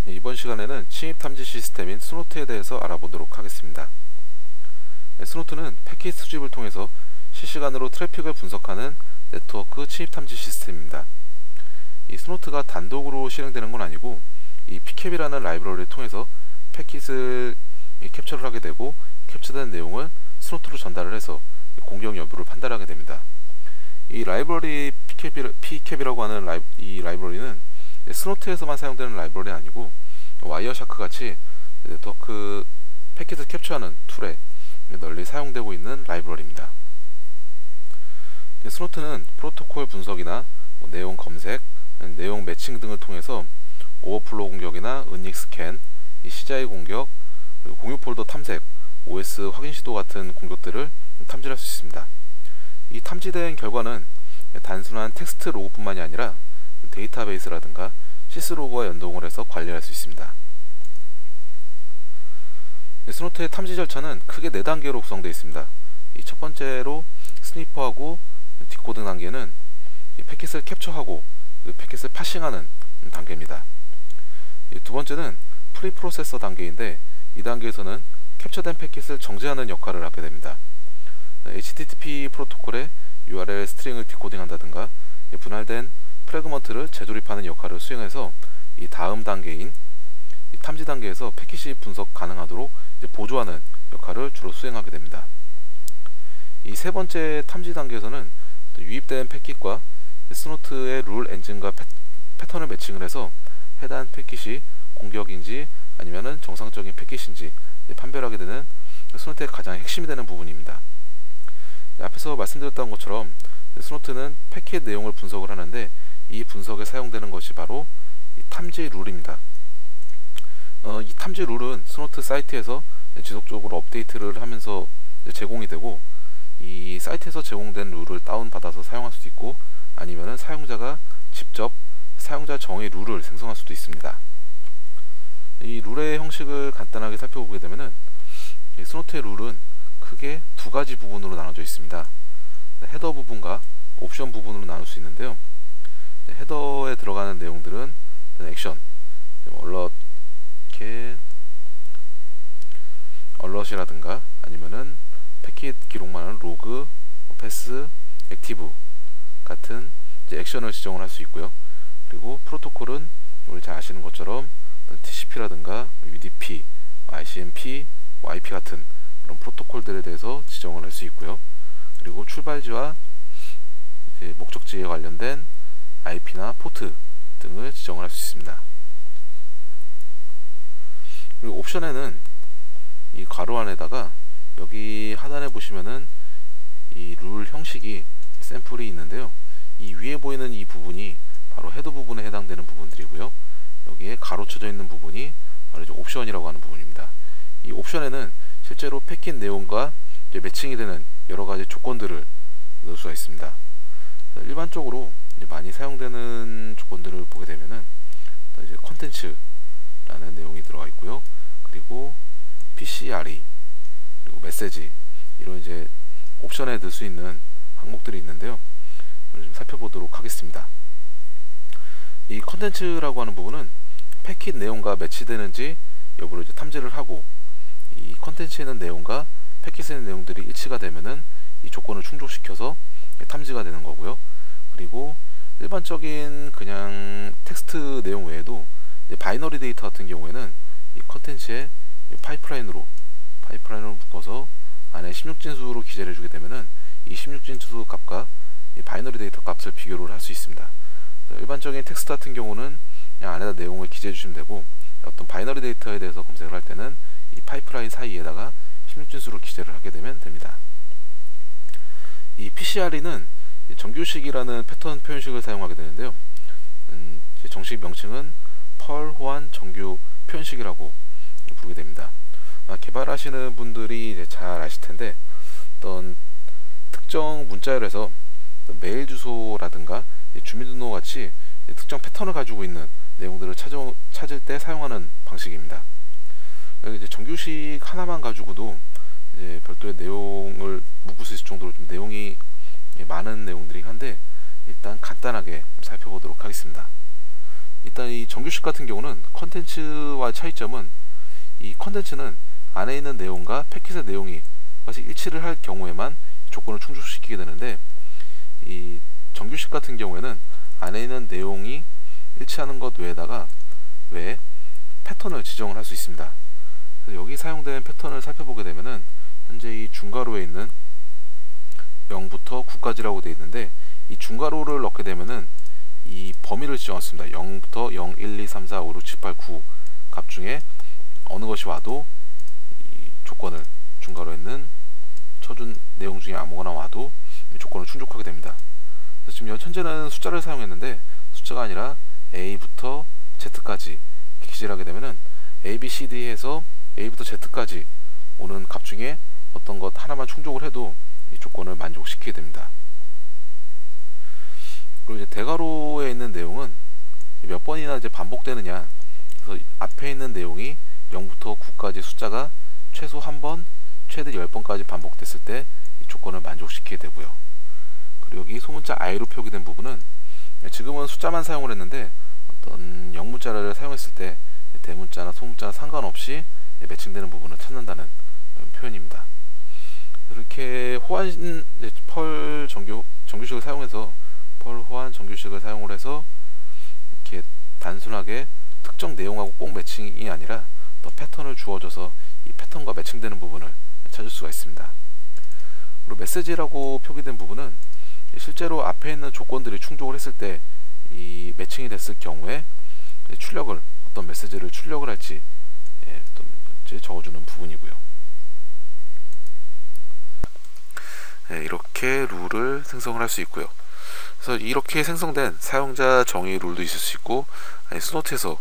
이번 시간에는 침입 탐지 시스템인 스노트에 대해서 알아보도록 하겠습니다. 스노트는 패킷 수집을 통해서 실시간으로 트래픽을 분석하는 네트워크 침입 탐지 시스템입니다. 이 스노트가 단독으로 실행되는 건 아니고 이 pcap이라는 라이브러리를 통해서 패킷을 캡처를 하게 되고 캡처된 내용을 스노트로 전달을 해서 공격 여부를 판단하게 됩니다. 이 라이브러리 pcap이라고 하는 이 라이브러리는 스노트에서만 사용되는 라이브러리 아니고 와이어샤크 같이 네트워크 패킷을 캡처하는 툴에 널리 사용되고 있는 라이브러리입니다. 스노트는 프로토콜 분석이나 내용 검색, 내용 매칭 등을 통해서 오버플로우 공격이나 은닉 스캔, CGI 공격, 그리고 공유 폴더 탐색, OS 확인 시도 같은 공격들을 탐지할 수 있습니다. 이 탐지된 결과는 단순한 텍스트 로그뿐만이 아니라 데이터베이스라든가 시스로그와 연동을 해서 관리할 수 있습니다. 스노트의 탐지 절차는 크게 4단계로 구성되어 있습니다. 이 첫 번째로 스니퍼하고 디코딩 단계는 패킷을 캡처하고 그 패킷을 파싱하는 단계입니다. 두 번째는 프리프로세서 단계인데 이 단계에서는 캡처된 패킷을 정제하는 역할을 하게 됩니다. HTTP 프로토콜의 URL 스트링을 디코딩한다든가 분할된 프래그먼트를 재조립하는 역할을 수행해서 이 다음 단계인 이 탐지 단계에서 패킷이 분석 가능하도록 보조하는 역할을 주로 수행하게 됩니다. 이 세 번째 탐지 단계에서는 유입된 패킷과 스노트의 룰 엔진과 패턴을 매칭을 해서 해당 패킷이 공격인지 아니면은 정상적인 패킷인지 판별하게 되는 스노트의 가장 핵심이 되는 부분입니다. 앞에서 말씀드렸던 것처럼 스노트는 패킷 내용을 분석을 하는데 이 분석에 사용되는 것이 바로 이 탐지 룰입니다. 이 탐지 룰은 스노트 사이트에서 지속적으로 업데이트를 하면서 제공이 되고 이 사이트에서 제공된 룰을 다운받아서 사용할 수도 있고 아니면은 사용자가 직접 사용자 정의 룰을 생성할 수도 있습니다. 이 룰의 형식을 간단하게 살펴보게 되면은 스노트의 룰은 크게 두 가지 부분으로 나눠져 있습니다. 헤더 부분과 옵션 부분으로 나눌 수 있는데요. 헤더에 들어가는 내용들은 액션, 얼럿이라든가 아니면은 패킷 기록만한 로그, 패스, 액티브 같은 액션을 지정을 할 수 있고요. 그리고 프로토콜은 우리 잘 아시는 것처럼 TCP라든가 UDP, ICMP, YP 같은 그런 프로토콜들에 대해서 지정을 할 수 있고요. 그리고 출발지와 목적지에 관련된 IP나 포트 등을 지정을 할 수 있습니다. 그리고 옵션에는 이 괄호 안에다가 여기 하단에 보시면은 이 룰 형식이 샘플이 있는데요. 이 위에 보이는 이 부분이 바로 헤더 부분에 해당되는 부분들이고요. 여기에 가로쳐져 있는 부분이 바로 이제 옵션이라고 하는 부분입니다. 이 옵션에는 실제로 패킷 내용과 이제 매칭이 되는 여러 가지 조건들을 넣을 수가 있습니다. 일반적으로 이제 많이 사용되는 조건들을 보게 되면은 이제 컨텐츠라는 내용이 들어가 있고요. 그리고 PCRE 그리고 메시지 이런 이제 옵션에 넣을 수 있는 항목들이 있는데요. 이걸 좀 살펴보도록 하겠습니다. 이 컨텐츠라고 하는 부분은 패킷 내용과 매치되는지 여부를 이제 탐지를 하고 이 컨텐츠에 있는 내용과 패킷에 있는 내용들이 일치가 되면은 이 조건을 충족시켜서 탐지가 되는 거고요. 그리고 일반적인 그냥 텍스트 내용 외에도 바이너리 데이터 같은 경우에는 이 컨텐츠에 파이프라인으로 묶어서 안에 16진수로 기재를 해주게 되면은 이 16진수 값과 이 바이너리 데이터 값을 비교를 할 수 있습니다. 일반적인 텍스트 같은 경우는 그냥 안에다 내용을 기재해 주시면 되고 어떤 바이너리 데이터에 대해서 검색을 할 때는 이 파이프라인 사이에다가 16진수로 기재를 하게 되면 됩니다. 이 PCRE는 정규식이라는 패턴 표현식을 사용하게 되는데요. 정식 명칭은 펄 호환 정규 표현식이라고 부르게 됩니다. 개발하시는 분들이 이제 잘 아실 텐데 어떤 특정 문자열에서 메일 주소라든가 주민등록 같이 특정 패턴을 가지고 있는 내용들을 찾을 때 사용하는 방식입니다. 이제 정규식 하나만 가지고도 이제 별도의 내용을 묶을 수 있을 정도로 좀 내용이 많은 내용들이 한데 일단 간단하게 살펴보도록 하겠습니다. 일단 이 정규식 같은 경우는 컨텐츠와 차이점은, 이 컨텐츠는 안에 있는 내용과 패킷의 내용이 똑같이 일치를 할 경우에만 조건을 충족시키게 되는데, 이 정규식 같은 경우에는 안에 있는 내용이 일치하는 것 외에 패턴을 지정을 할 수 있습니다. 그래서 여기 사용된 패턴을 살펴보게 되면은 현재 이 중괄호에 있는 0부터 9까지라고 되어 있는데, 이 중괄호를 넣게 되면은 이 범위를 지정했습니다. 0부터 0, 1, 2, 3, 4, 5, 6, 7, 8, 9 값 중에 어느 것이 와도 이 조건을, 중괄호에 있는 쳐준 내용 중에 아무거나 와도 조건을 충족하게 됩니다. 그래서 지금 현재는 숫자를 사용했는데, 숫자가 아니라 A부터 Z까지 기재를 하게 되면은 A, B, C, D 해서 A부터 Z까지 오는 값 중에 어떤 것 하나만 충족을 해도 이 조건을 만족시키게 됩니다. 그리고 이제 대괄호에 있는 내용은 몇 번이나 이제 반복되느냐, 그래서 앞에 있는 내용이 0부터 9까지 숫자가 최소 한 번, 최대 10번까지 반복됐을 때 이 조건을 만족시키게 되고요. 그리고 여기 소문자 I로 표기된 부분은, 지금은 숫자만 사용을 했는데 어떤 영문자를 사용했을 때 대문자나 소문자나 상관없이 매칭되는 부분을 찾는다는 표현입니다. 이렇게 호환 펄 정규식을 사용해서 펄 호환 정규식을 사용을 해서 이렇게 단순하게 특정 내용하고 꼭 매칭이 아니라 또 패턴을 주어져서 이 패턴과 매칭되는 부분을 찾을 수가 있습니다. 그리고 메시지라고 표기된 부분은 실제로 앞에 있는 조건들이 충족을 했을 때 이 매칭이 됐을 경우에 출력을, 어떤 메시지를 출력을 할지 적어주는 부분이고요. 이렇게 룰을 생성을 할 수 있고요. 그래서 이렇게 생성된 사용자 정의 룰도 있을 수 있고, 스노트에서,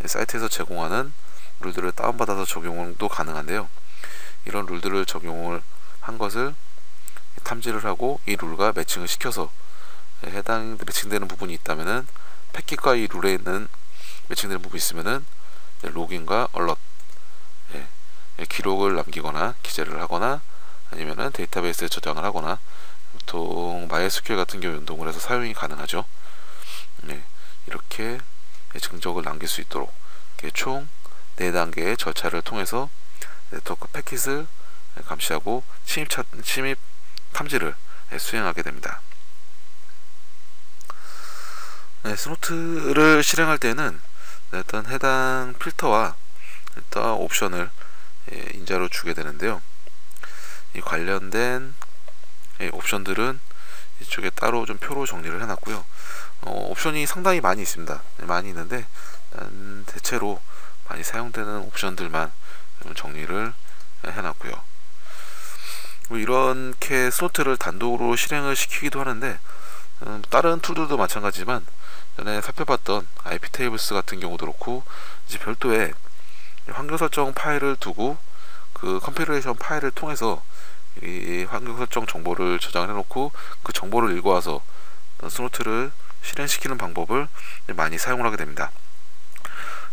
사이트에서 제공하는 룰들을 다운받아서 적용도 가능한데요. 이런 룰들을 적용을 한 것을 탐지를 하고 이 룰과 매칭을 시켜서 해당 매칭되는 부분이 있다면은, 패킷과 이 룰에 있는 매칭되는 부분이 있으면은 로gin과 얼럿, 기록을 남기거나 기재를 하거나 아니면은 데이터베이스에 저장을 하거나, 보통 MySQL 같은 경우 연동을 해서 사용이 가능하죠. 이렇게 증적을 남길 수 있도록 총 4단계의 절차를 통해서 네트워크 패킷을 감시하고 침입 탐지를 수행하게 됩니다. 스노트를 실행할 때는 일단 해당 필터와 일단 옵션을 인자로 주게 되는데요. 이 관련된 옵션들은 이쪽에 따로 좀 표로 정리를 해놨고요. 옵션이 상당히 많이 있습니다. 많이 있는데 대체로 많이 사용되는 옵션들만 정리를 해놨고요. 이렇게 스노트를 단독으로 실행을 시키기도 하는데, 다른 툴들도 마찬가지지만 전에 살펴봤던 IPTables 같은 경우도 그렇고, 이제 별도의 환경 설정 파일을 두고 그 컨피그레이션 파일을 통해서 이 환경 설정 정보를 저장을 해놓고 그 정보를 읽어와서 스노트를 실행시키는 방법을 많이 사용을 하게 됩니다.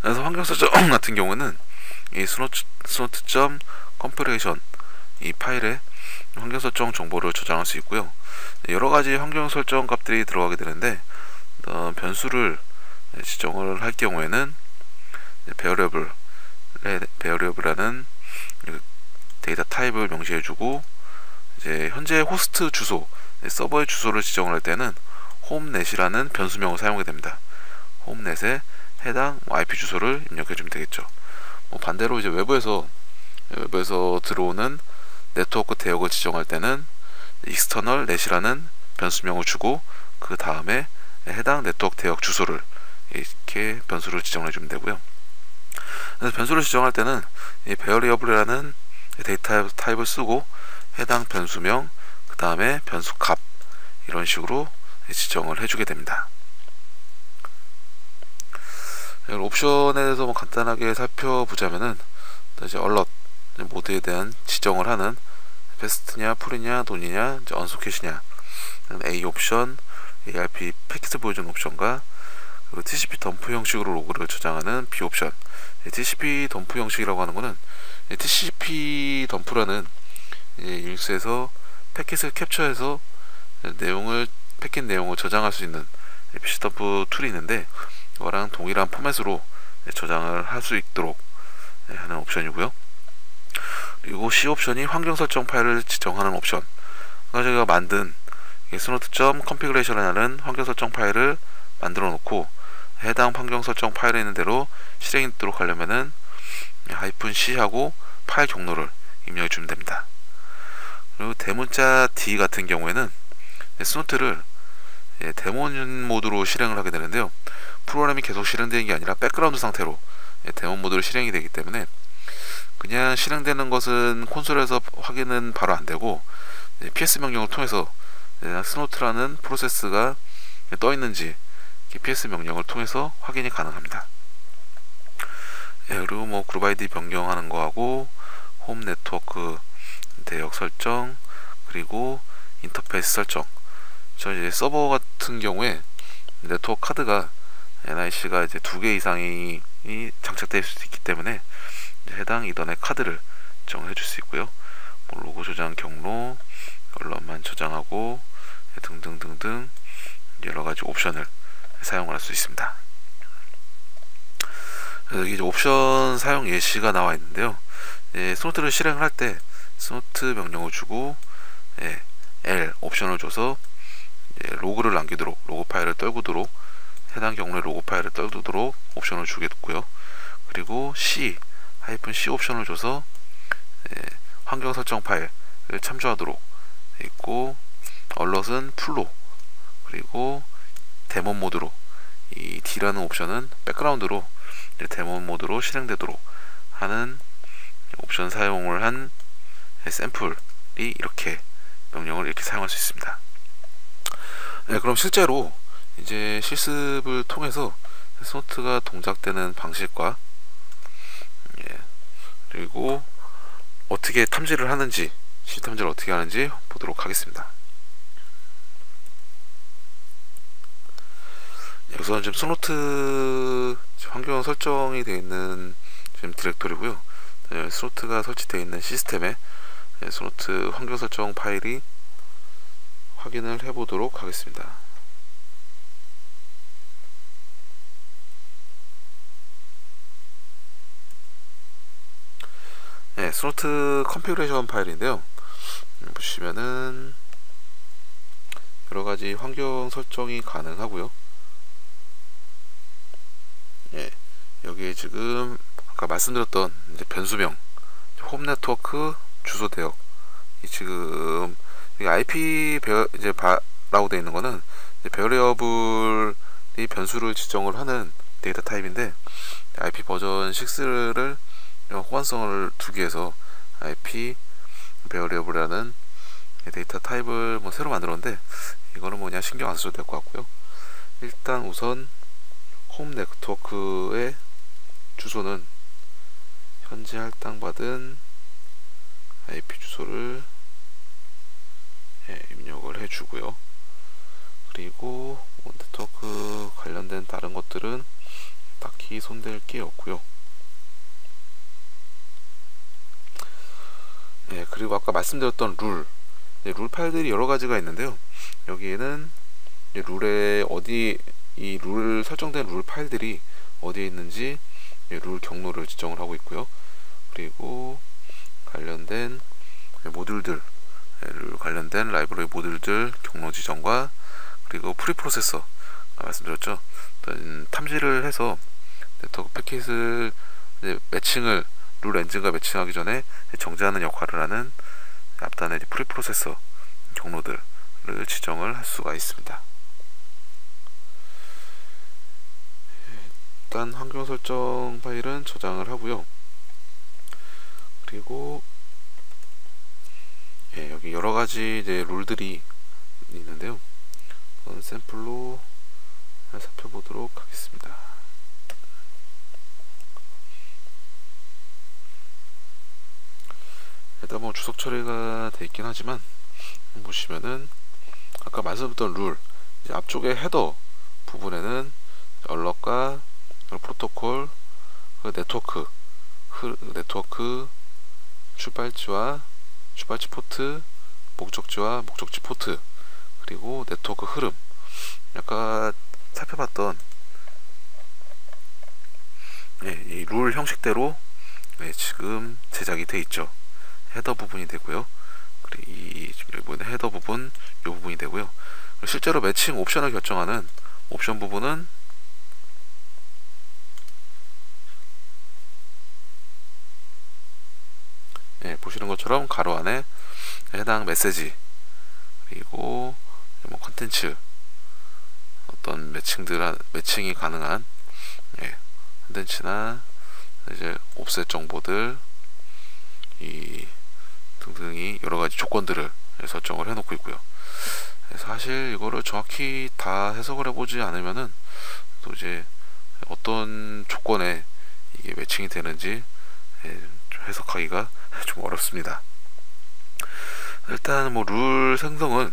그래서 환경 설정 같은 경우는 이 스노트.configuration 이 파일에 환경 설정 정보를 저장할 수 있고요. 여러가지 환경 설정 값들이 들어가게 되는데, 변수를 지정을 할 경우에는 variable라는 데이터 타입을 명시해주고, 이제 현재 호스트 주소, 서버의 주소를 지정을 할 때는 homeNet이라는 변수명을 사용하게 됩니다. homeNet에 해당 IP 주소를 입력해주면 되겠죠. 반대로 이제 외부에서 들어오는 네트워크 대역을 지정할 때는 external net이라는 변수명을 주고, 그 다음에 해당 네트워크 대역 주소를 이렇게 변수를 지정해 주면 되고요. 그래서 변수를 지정할 때는 이 variable이라는 데이터 타입을 쓰고 해당 변수명, 그 다음에 변수 값, 이런 식으로 지정을 해주게 됩니다. 옵션에 대해서 간단하게 살펴보자면은, 이제 얼럿 모드에 대한 지정을 하는 베스트냐, 풀이냐, 논이냐, 언소켓이냐, A 옵션, ARP 패킷 보여주는 옵션과, 그리고 TCP 덤프 형식으로 로그를 저장하는 B 옵션. TCP 덤프 형식이라고 하는 거는 TCP 덤프라는 일수에서 패킷을 캡처해서 패킷 내용을 저장할 수 있는 PC 덤프 툴이 있는데, 이거랑 동일한 포맷으로 저장을 할 수 있도록 하는 옵션이고요. 그리고 C 옵션이 환경 설정 파일을 지정하는 옵션. 그러니까 제가 만든 snot.configuration이라는 환경 설정 파일을 만들어 놓고 해당 환경 설정 파일에 있는 대로 실행이 되도록 하려면은 -c 하고 파일 경로를 입력해 주면 됩니다. 그리고 대문자 D 같은 경우에는 스노트를 데몬 모드로 실행을 하게 되는데요. 프로그램이 계속 실행되는 게 아니라 백그라운드 상태로 데몬 모드로 실행이 되기 때문에 그냥 실행되는 것은 콘솔에서 확인은 바로 안 되고 PS 명령을 통해서 스노트라는 프로세스가 떠 있는지 PS 명령을 통해서 확인이 가능합니다. 그리고 뭐 그룹 아이디 변경하는 거하고 홈 네트워크 대역 설정, 그리고 인터페이스 설정. 저 이제 서버 같은 경우에 네트워크 카드가 NIC가 이제 2개 이상이 장착될 수 있기 때문에 해당 이더넷 카드를 지정해 줄 수 있고요. 뭐 로고 저장 경로, 언론만 저장하고 등등등등 여러 가지 옵션을 사용할 수 있습니다. 여기 이제 옵션 사용 예시가 나와 있는데요. 스노트를 실행을 할 때 스노트 명령을 주고 L 옵션을 줘서 로그를 남기도록, 로그 파일을 떨구도록, 해당 경로의 로그 파일을 떨구도록 옵션을 주겠고요. 그리고 C 옵션을 줘서 환경 설정 파일을 참조하도록 있고, 얼럿은 풀로, 그리고 데몬 모드로, 이 D라는 옵션은 백그라운드로 데몬 모드로 실행되도록 하는 옵션 사용을 한 샘플이 이렇게 명령을 이렇게 사용할 수 있습니다. 그럼 실제로 이제 실습을 통해서 스노트가 동작되는 방식과 그리고 어떻게 탐지를 하는지, 실탐지를 어떻게 하는지 보도록 하겠습니다. 우선 지금 스노트 환경 설정이 되어 있는 지금 디렉토리고요. 스노트가 설치되어 있는 시스템에 스노트 환경 설정 파일이 확인을 해보도록 하겠습니다. 스노트 컨피그레이션 파일인데요. 보시면은 여러가지 환경 설정이 가능하고요. 여기에 지금 아까 말씀드렸던 이제 변수명, 홈 네트워크 주소 대역, 지금 IP 이제 라고 되어 있는 거는 베리어블이 변수를 지정을 하는 데이터 타입인데, IP 버전 6를 호환성을 두기 위해서 IP 베리어블이라는 데이터 타입을 뭐 새로 만들었는데, 이거는 뭐냐 신경 안 써도 될 것 같고요. 일단 우선 홈 네트워크의 주소는 현재 할당받은 IP 주소를 입력을 해주고요. 그리고 네트워크 관련된 다른 것들은 딱히 손댈 게 없고요. 그리고 아까 말씀드렸던 룰 파일들이 여러 가지가 있는데요. 여기에는 룰에 이 룰 설정된 룰 파일들이 어디에 있는지 룰 경로를 지정을 하고 있고요. 그리고 관련된 모듈들, 관련된 라이브러리 모듈들 경로 지정과, 그리고 프리프로세서 말씀드렸죠. 탐지를 해서 네트워크 패킷을 매칭을 룰 엔진과 매칭하기 전에 정지하는 역할을 하는 앞단의 프리프로세서 경로들을 지정을 할 수가 있습니다. 일단 환경 설정 파일은 저장을 하고요. 그리고 여기 여러가지 이제 룰들이 있는데요. 샘플로 살펴보도록 하겠습니다. 일단 뭐 주석 처리가 되어 있긴 하지만, 보시면은 아까 말씀드렸던 룰, 이제 앞쪽에 헤더 부분에는 얼럿과 프로토콜, 네트워크 출발지와 출발지 포트, 목적지와 목적지 포트, 그리고 네트워크 흐름, 아까 살펴봤던 이 룰 형식대로 지금 제작이 돼 있죠. 헤더 부분이 되고요. 그리고 이 헤더 부분 이 부분이 되고요. 실제로 매칭 옵션을 결정하는 옵션 부분은 보시는 것처럼 가로 안에 해당 메시지, 그리고 뭐 컨텐츠, 어떤 매칭이 가능한 컨텐츠나 이제 옵셋 정보들 이 등등이 여러가지 조건들을 설정을 해놓고 있고요. 사실 이거를 정확히 다 해석을 해보지 않으면은 또 이제 어떤 조건에 이게 매칭이 되는지 해석하기가 좀 어렵습니다. 일단 뭐 룰 생성할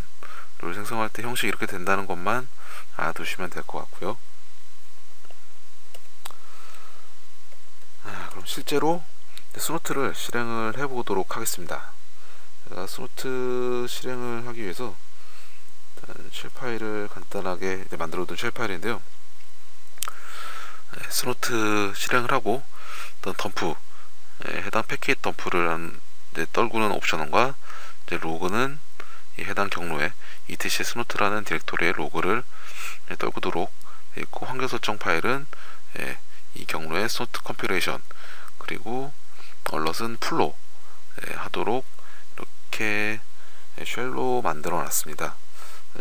때 형식이 이렇게 된다는 것만 알아두시면 될 것 같고요. 그럼 실제로 스노트를 실행을 해보도록 하겠습니다. 제가 스노트 실행을 하기 위해서 쉘 파일을 간단하게 만들어둔 쉘 파일인데요. 스노트 실행을 하고 어떤 덤프, 해당 패킷 덤프를 떨구는 옵션과 로그는 이 해당 경로에 etc 스노트라는 디렉토리의 로그를 떨구도록 있고, 환경 설정 파일은 이 경로의 스노트 컴필레이션, 그리고 얼럿은 풀로 하도록 이렇게 쉘로 만들어 놨습니다.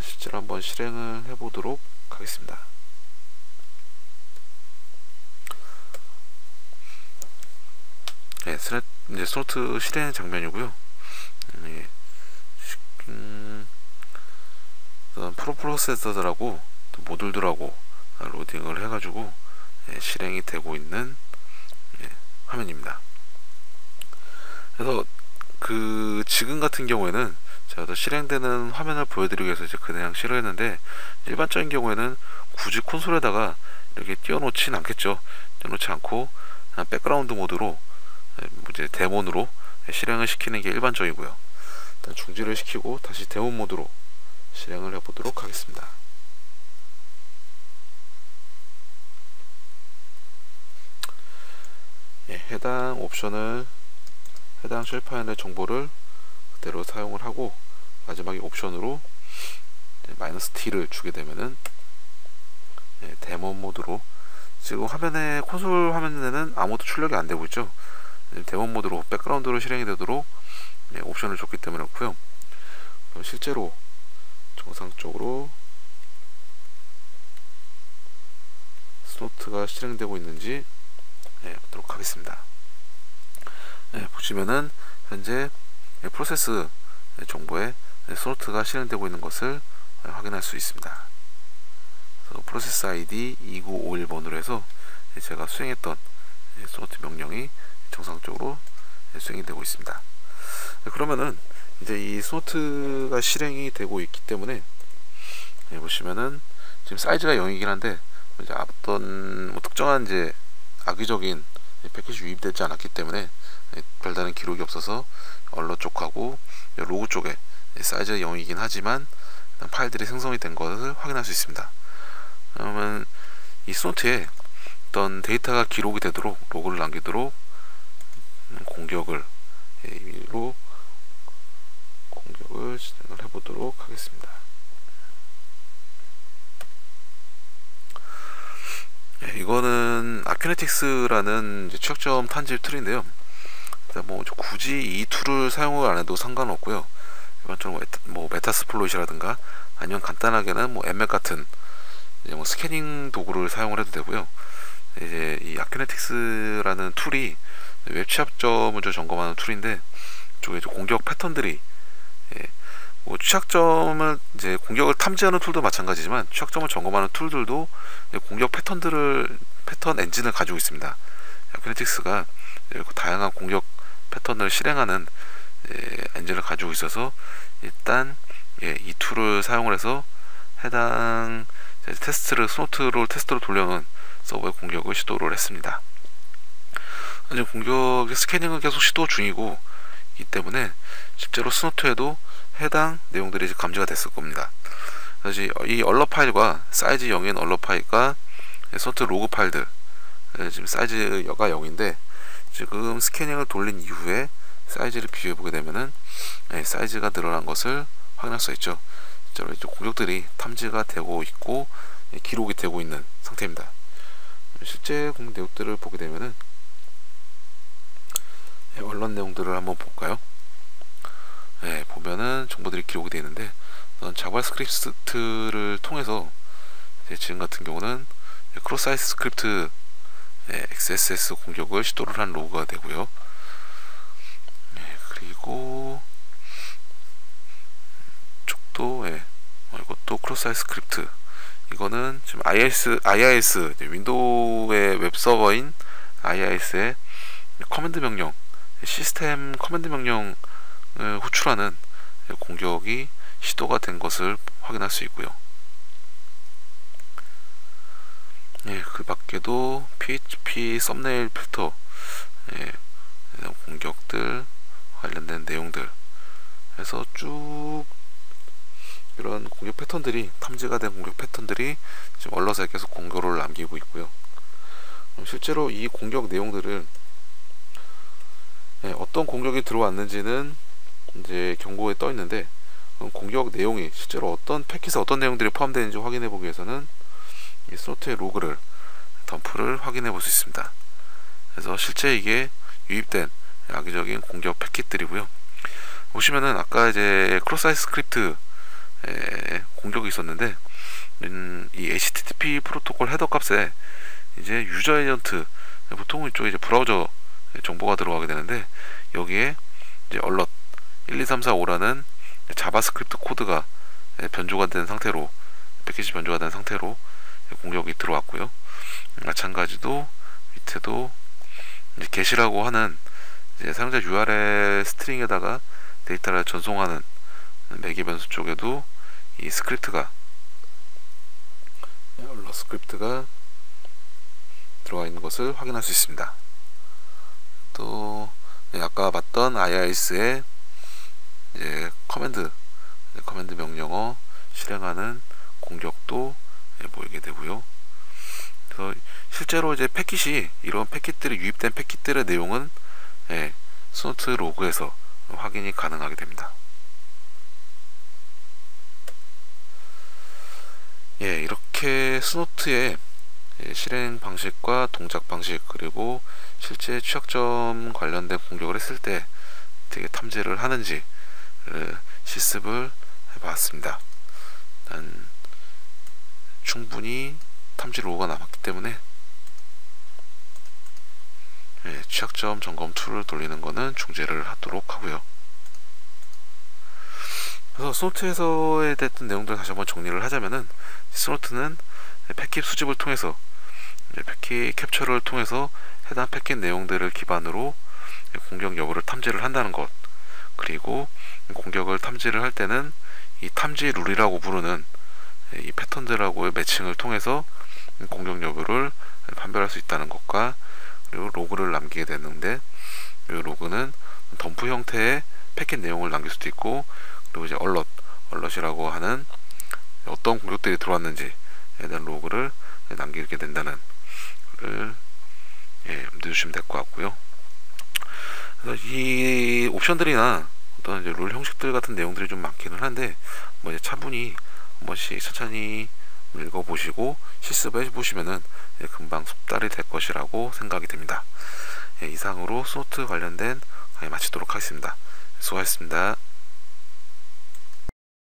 실제로 한번 실행을 해보도록 하겠습니다. 이제 스노트 실행 장면이고요. 프로세서들하고 모듈들하고 로딩을 해가지고 실행이 되고 있는 화면입니다. 그래서 지금 같은 경우에는 제가 더 실행되는 화면을 보여드리기 위해서 이제 그냥 실행했는데, 일반적인 경우에는 굳이 콘솔에다가 이렇게 띄워놓진 않겠죠. 띄워놓지 않고 그냥 백그라운드 모드로 이제 데몬으로 실행을 시키는 게 일반적이고요. 일단 중지를 시키고 다시 데몬 모드로 실행을 해보도록 하겠습니다. 해당 옵션을, 해당 쉘 파일의 정보를 그대로 사용을 하고 마지막에 옵션으로 -t를 주게 되면은 데몬 모드로, 지금 화면에 콘솔 화면에는 아무도 출력이 안 되고 있죠. 데몬 모드로 백그라운드로 실행이 되도록 옵션을 줬기 때문에 그렇고요. 그럼 실제로 정상적으로 스노트가 실행되고 있는지 보도록 하겠습니다. 보시면은 현재 프로세스 정보에 스노트가 실행되고 있는 것을 확인할 수 있습니다. 그래서 프로세스 ID 2951번으로 해서 제가 수행했던 스노트 명령이 정상적으로 수행이 되고 있습니다. 그러면은 이제 이 스노트가 실행이 되고 있기 때문에 보시면은 지금 사이즈가 0이긴 한데 이제 어떤 특정한 이제 악의적인 패키지 유입되지 않았기 때문에 별다른 기록이 없어서 얼럿 쪽하고 로그 쪽에 사이즈가 0이긴 하지만 파일들이 생성이 된 것을 확인할 수 있습니다. 그러면 이 스노트에 어떤 데이터가 기록이 되도록, 로그를 남기도록 공격을 진행을 해보도록 하겠습니다. 이거는 아큐네틱스라는 추적점 탐지 툴인데요. 뭐 굳이 이 툴을 사용을 안 해도 상관없고요. 일반적으로 뭐 메타스플로잇이라든가 아니면 간단하게는 뭐 엠맵 같은 이제 뭐 스캐닝 도구를 사용을 해도 되고요. 이제 이 아큐네틱스라는 툴이 웹 취약점을 점검하는 툴인데, 이쪽에 공격 패턴들이 뭐 취약점을 이제 공격을 탐지하는 툴도 마찬가지지만 취약점을 점검하는 툴들도 공격 패턴 엔진을 가지고 있습니다. 아큐네틱스가 다양한 공격 패턴을 실행하는 엔진을 가지고 있어서 일단 이 툴을 사용을 해서 해당 스노트를 테스트로 돌려놓은 서버의 공격을 시도를 했습니다. 이제 공격 스캐닝은 계속 시도 중이고 이 때문에 실제로 스노트에도 해당 내용들이 이제 감지가 됐을 겁니다. 그래서 이 얼럿 파일과 사이즈 0인 얼럿 파일과 스노트 로그 파일들 지금 사이즈가 0인데 지금 스캐닝을 돌린 이후에 사이즈를 비교해 보게 되면은 사이즈가 늘어난 것을 확인할 수 있죠. 실제로 이제 공격들이 탐지가 되고 있고 기록이 되고 있는 상태입니다. 실제 공격 내용들을 보게 되면은 언론 내용들을 한번 볼까요? 보면은 정보들이 기록이 되어 있는데 자바스크립트를 통해서 지금 같은 경우는 크로스사이트 스크립트 XSS 공격을 시도를 한 로그가 되고요. 그리고 쪽도 이것도 크로스사이트 스크립트, 이거는 지금 IIS 윈도우의 웹서버인 IIS의 커맨드 명령, 시스템 커맨드 명령을 호출하는 공격이 시도가 된 것을 확인할 수 있고요. 그 밖에도 PHP 썸네일 필터 공격들 관련된 내용들 해서 쭉 이런 공격 패턴들이, 탐지가 된 공격 패턴들이 지금 언럿에 계속 공고를 남기고 있고요. 실제로 이 공격 내용들을 어떤 공격이 들어왔는지는 이제 경고에 떠 있는데, 공격 내용이 실제로 어떤 패킷에 어떤 내용들이 포함되어 있는지 확인해 보기 위해서는 이 스노트의 로그를, 덤프를 확인해 볼 수 있습니다. 그래서 실제 이게 유입된 악의적인 공격 패킷들이고요. 보시면은 아까 이제 크로스사이트 스크립트 공격이 있었는데, 이 HTTP 프로토콜 헤더 값에 이제 유저 에이전트, 보통 이쪽에 이제 브라우저 정보가 들어가게 되는데, 여기에 이제 얼럿 1, 2, 3, 4, 5라는 자바스크립트 코드가 변조가 된 상태로, 패키지 변조가 된 상태로 공격이 들어왔고요. 마찬가지로 밑에도 이제 get이라고 하는 이제 사용자 URL 스트링에다가 데이터를 전송하는 매개 변수 쪽에도 이 스크립트가, 얼럿 스크립트가 들어와 있는 것을 확인할 수 있습니다. 또 아까 봤던 IIS의 이제 커맨드 명령어 실행하는 공격도 보이게 되고요. 그래서 실제로 이제 패킷이, 이런 패킷들이 유입된 패킷들의 내용은 스노트 로그에서 확인이 가능하게 됩니다. 이렇게 스노트의 실행 방식과 동작 방식, 그리고 실제 취약점 관련된 공격을 했을 때 어떻게 탐지를 하는지 실습을 해봤습니다. 일단 충분히 탐지 로그가 남았기 때문에 취약점 점검 툴을 돌리는 것은 중지를 하도록 하고요. 그래서 스노트에서에 됐던 내용들 다시 한번 정리를 하자면은, 스노트는 패킷 수집을 통해서, 패킷 캡처를 통해서 해당 패킷 내용들을 기반으로 공격 여부를 탐지를 한다는 것, 그리고 공격을 탐지를 할 때는 이 탐지 룰이라고 부르는 이 패턴들하고의 매칭을 통해서 공격 여부를 판별할 수 있다는 것과, 그리고 로그를 남기게 되는데, 이 로그는 덤프 형태의 패킷 내용을 남길 수도 있고, 그리고 이제 얼럿이라고 하는 어떤 공격들이 들어왔는지에 대한 로그를 남기게 된다는 것을 염두에 두시면 될 것 같고요. 그래서 이 옵션들이나 어떤 이제 룰 형식들 같은 내용들이 좀 많기는 한데, 뭐 이제 차분히 한 번씩 천천히 읽어보시고 실습을 해보시면은 금방 숙달이 될 것이라고 생각이 됩니다. 이상으로 스노트 관련된 강의 마치도록 하겠습니다. 수고하셨습니다.